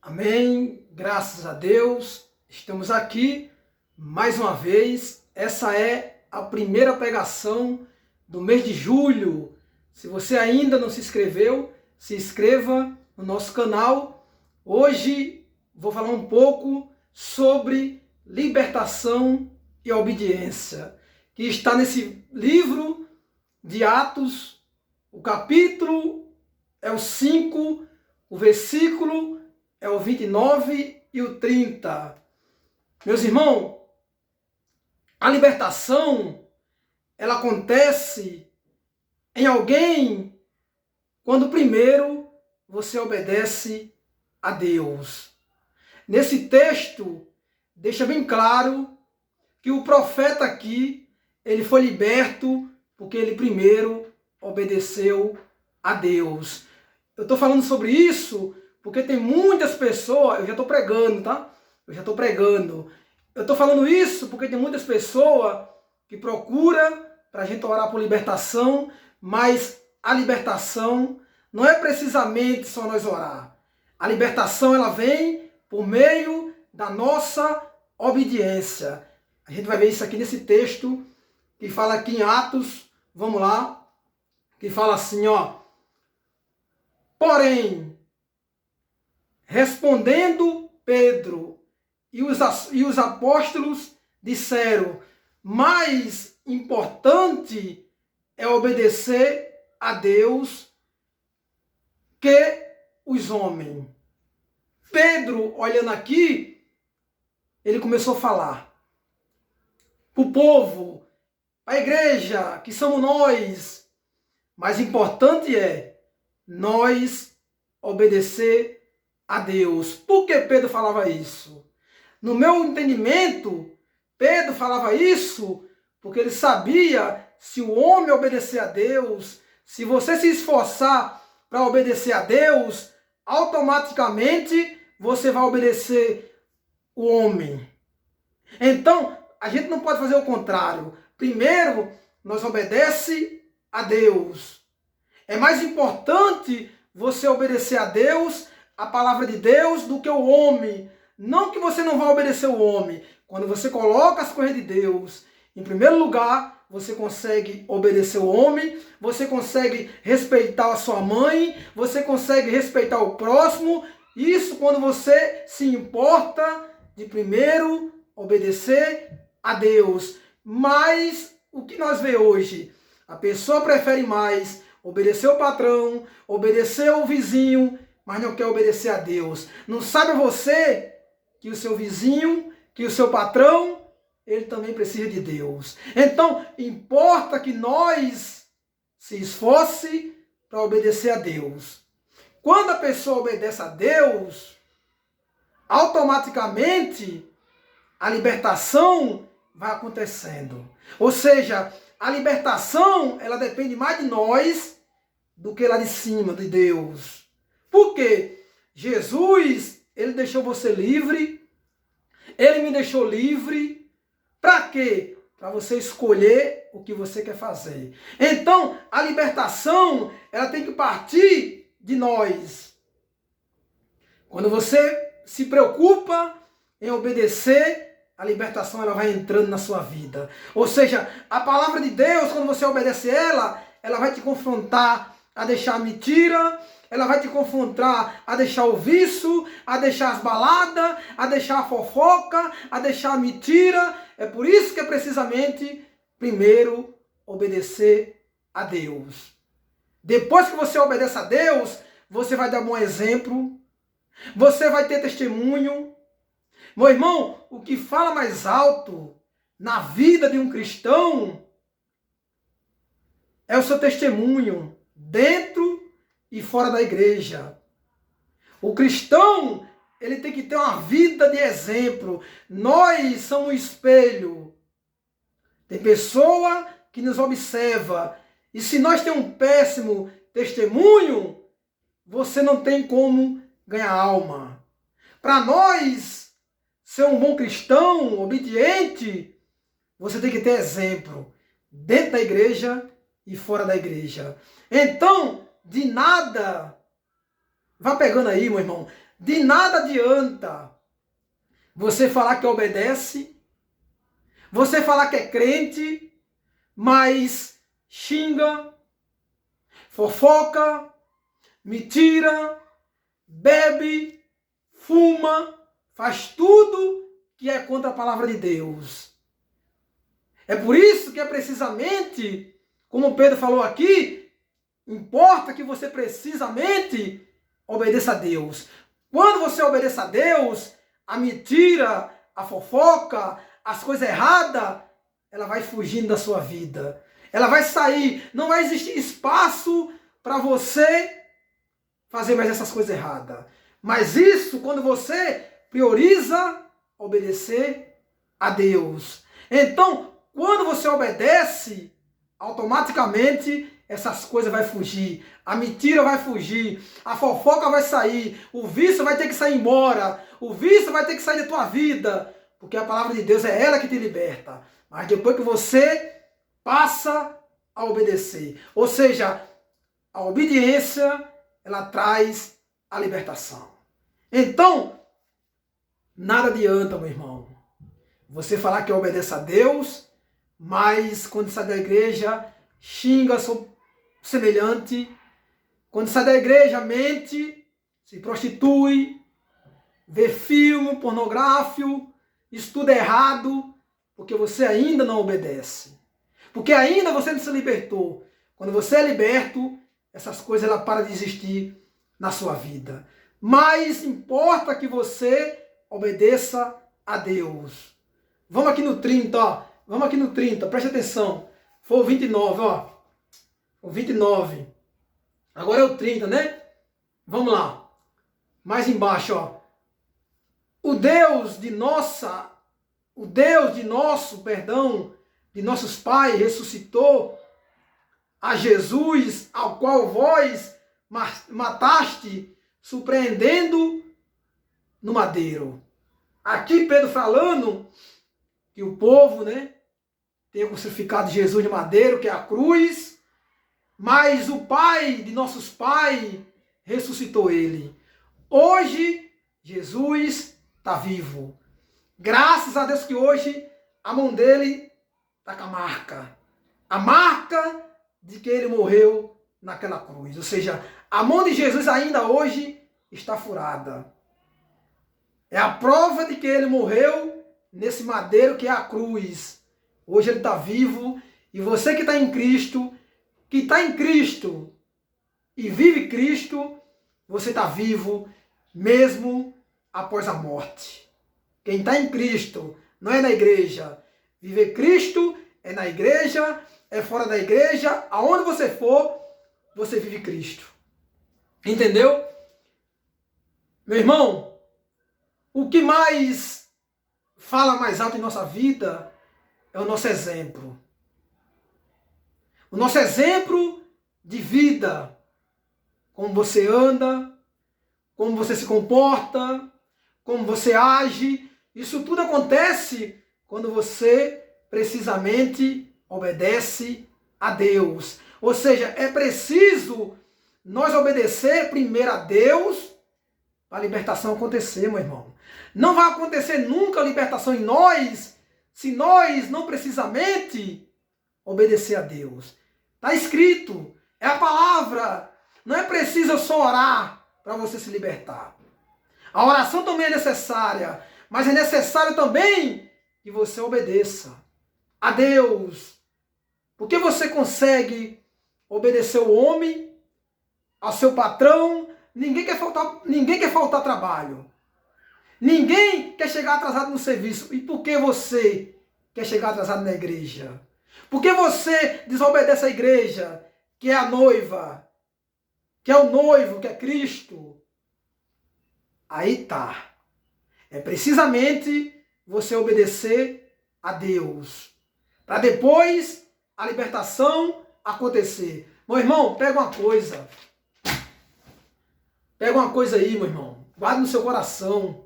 Amém, graças a Deus, estamos aqui mais uma vez. Essa é a primeira pregação do mês de julho. Se você ainda não se inscreveu, se inscreva no nosso canal. Hoje vou falar um pouco sobre libertação e obediência, que está nesse livro de Atos. O capítulo é o 5, o versículo é o 29 e o 30. Meus irmãos, a libertação, ela acontece em alguém quando primeiro você obedece a Deus. Nesse texto, deixa bem claro que o profeta aqui, ele foi liberto porque ele primeiro obedeceu a Deus. Eu estou falando sobre isso porque tem muitas pessoas, eu já estou pregando, tá? Eu estou falando isso porque tem muitas pessoas que procuram para a gente orar por libertação, mas a libertação não é precisamente só nós orar. A libertação, ela vem por meio da nossa obediência. A gente vai ver isso aqui nesse texto, que fala aqui em Atos, vamos lá, que fala assim, ó. Porém, respondendo Pedro e os apóstolos disseram, mais importante é obedecer a Deus que os homens. Pedro, olhando aqui, ele começou a falar para o povo, a igreja, que somos nós. Mais importante é nós obedecer a Deus. Por que Pedro falava isso? No meu entendimento, Pedro falava isso porque ele sabia, se o homem obedecer a Deus, se você se esforçar para obedecer a Deus, automaticamente você vai obedecer o homem. Então, a gente não pode fazer o contrário. Primeiro, nós obedecemos a Deus. É mais importante você obedecer a Deus, a palavra de Deus, do que o homem. Não que você não vai obedecer o homem. Quando você coloca as coisas de Deus em primeiro lugar, você consegue obedecer o homem, você consegue respeitar a sua mãe, você consegue respeitar o próximo. Isso quando você se importa de primeiro obedecer a Deus. Mas o que nós vemos hoje? A pessoa prefere mais obedecer o patrão, obedecer o vizinho, mas não quer obedecer a Deus. Não sabe você que o seu vizinho, que o seu patrão, ele também precisa de Deus. Então, importa que nós se esforce para obedecer a Deus. Quando a pessoa obedece a Deus, automaticamente a libertação vai acontecendo. Ou seja, a libertação, ela depende mais de nós do que lá de cima, de Deus. Por quê? Jesus, ele deixou você livre, ele me deixou livre. Para quê? Para você escolher o que você quer fazer. Então, a libertação, ela tem que partir de nós. Quando você se preocupa em obedecer, a libertação ela vai entrando na sua vida. Ou seja, a palavra de Deus, quando você obedece ela vai te confrontar a deixar a mentira, ela vai te confrontar a deixar o vício, a deixar as baladas, a deixar a fofoca, a deixar a mentira. É por isso que é precisamente, primeiro, obedecer a Deus. Depois que você obedece a Deus, você vai dar bom exemplo, você vai ter testemunho. Meu irmão, o que fala mais alto na vida de um cristão é o seu testemunho, dentro e fora da igreja. O cristão, ele tem que ter uma vida de exemplo. Nós somos um espelho. Tem pessoa que nos observa. E se nós temos um péssimo testemunho, você não tem como ganhar alma. Para nós ser um bom cristão, obediente, você tem que ter exemplo dentro da igreja e fora da igreja. Então, de nada, vá pegando aí, meu irmão, De nada adianta você falar que obedece, você falar que é crente, mas xinga, fofoca, mentira, bebe, fuma, faz tudo que é contra a palavra de Deus. É por isso que é precisamente, como Pedro falou aqui, importa que você precisamente obedeça a Deus. Quando você obedece a Deus, a mentira, a fofoca, as coisas erradas, ela vai fugindo da sua vida. Ela vai sair, não vai existir espaço para você fazer mais essas coisas erradas. Mas isso quando você prioriza obedecer a Deus. Então, quando você obedece, automaticamente essas coisas vão fugir. A mentira vai fugir, a fofoca vai sair, o vício vai ter que sair embora, o vício vai ter que sair da tua vida, porque a palavra de Deus é ela que te liberta. Mas depois que você passa a obedecer, ou seja, a obediência, ela traz a libertação. Então, nada adianta, meu irmão, você falar que obedece a Deus, mas quando sai da igreja, xinga seu semelhante, quando sai da igreja, mente, se prostitui, vê filme pornográfico, estuda errado, porque você ainda não obedece. Porque ainda você não se libertou. Quando você é liberto, essas coisas ela param de existir na sua vida. Mas importa que você obedeça a Deus. Vamos aqui no 30, ó. Vamos aqui no 30, preste atenção. Foi o 29, ó. O 29. Agora é o 30, né? Vamos lá. Mais embaixo, ó. O Deus de nossos pais ressuscitou a Jesus, ao qual vós mataste, surpreendendo no madeiro. Aqui Pedro falando que o povo, né, tem crucificado Jesus no madeiro, que é a cruz, mas o Pai de nossos pais ressuscitou ele. Hoje, Jesus está vivo. Graças a Deus que hoje a mão dele está com a marca. A marca de que ele morreu naquela cruz. Ou seja, a mão de Jesus ainda hoje está furada. É a prova de que ele morreu nesse madeiro que é a cruz. Hoje ele está vivo. E você que está em Cristo, e vive Cristo, você está vivo mesmo após a morte. Quem está em Cristo não é na igreja. Viver Cristo é na igreja, é fora da igreja. Aonde você for, você vive Cristo. Entendeu? Meu irmão, o que mais fala mais alto em nossa vida é o nosso exemplo. O nosso exemplo de vida. Como você anda, como você se comporta, como você age. Isso tudo acontece quando você precisamente obedece a Deus. Ou seja, é preciso nós obedecer primeiro a Deus para a libertação acontecer, meu irmão. Não vai acontecer nunca a libertação em nós se nós não precisamente obedecer a Deus. Está escrito, é a palavra. Não é preciso só orar para você se libertar. A oração também é necessária, mas é necessário também que você obedeça a Deus. Porque você consegue obedecer o homem, ao seu patrão. Ninguém quer faltar trabalho. Ninguém quer chegar atrasado no serviço. E por que você quer chegar atrasado na igreja? Por que você desobedece a igreja, que é a noiva, que é o noivo, que é Cristo? Aí tá. É precisamente você obedecer a Deus. Para depois a libertação acontecer. Meu irmão, pega uma coisa. Pega uma coisa aí, meu irmão. Guarde no seu coração.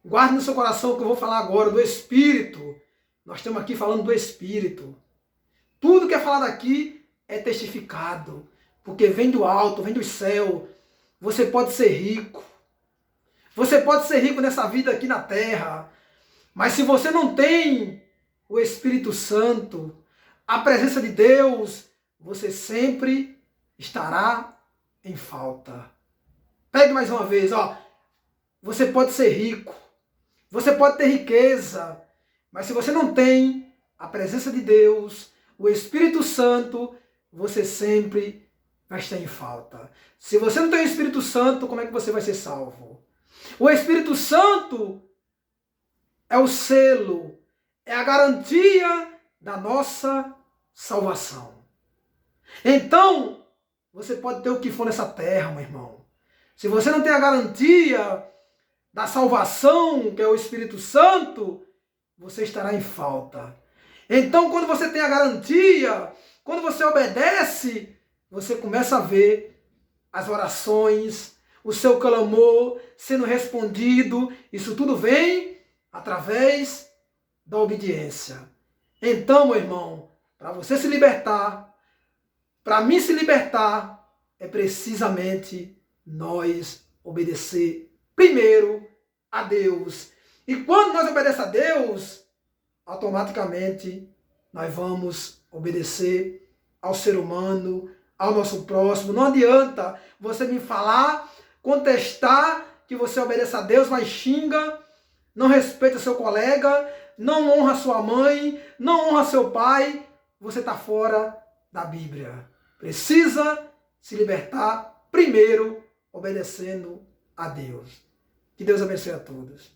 Guarde no seu coração o que eu vou falar agora, do Espírito. Nós estamos aqui falando do Espírito. Tudo que é falado aqui é testificado. Porque vem do alto, vem do céu. Você pode ser rico. Você pode ser rico nessa vida aqui na terra, mas se você não tem o Espírito Santo, a presença de Deus, você sempre estará em falta. Pegue mais uma vez, ó. Você pode ser rico, você pode ter riqueza, mas se você não tem a presença de Deus, o Espírito Santo, você sempre vai estar em falta. Se você não tem o Espírito Santo, como é que você vai ser salvo? O Espírito Santo é o selo, é a garantia da nossa salvação. Então, você pode ter o que for nessa terra, meu irmão. Se você não tem a garantia da salvação, que é o Espírito Santo, você estará em falta. Então, quando você tem a garantia, quando você obedece, você começa a ver as orações, o seu clamor sendo respondido. Isso tudo vem através da obediência. Então, meu irmão, para você se libertar, para mim se libertar, é precisamente nós obedecer primeiro a Deus. E quando nós obedecemos a Deus, automaticamente nós vamos obedecer ao ser humano, ao nosso próximo. Não adianta você me falar, contestar que você obedece a Deus, mas xinga, não respeita seu colega, não honra sua mãe, não honra seu pai. Você está fora da Bíblia. Precisa se libertar primeiro obedecendo a Deus. Que Deus abençoe a todos.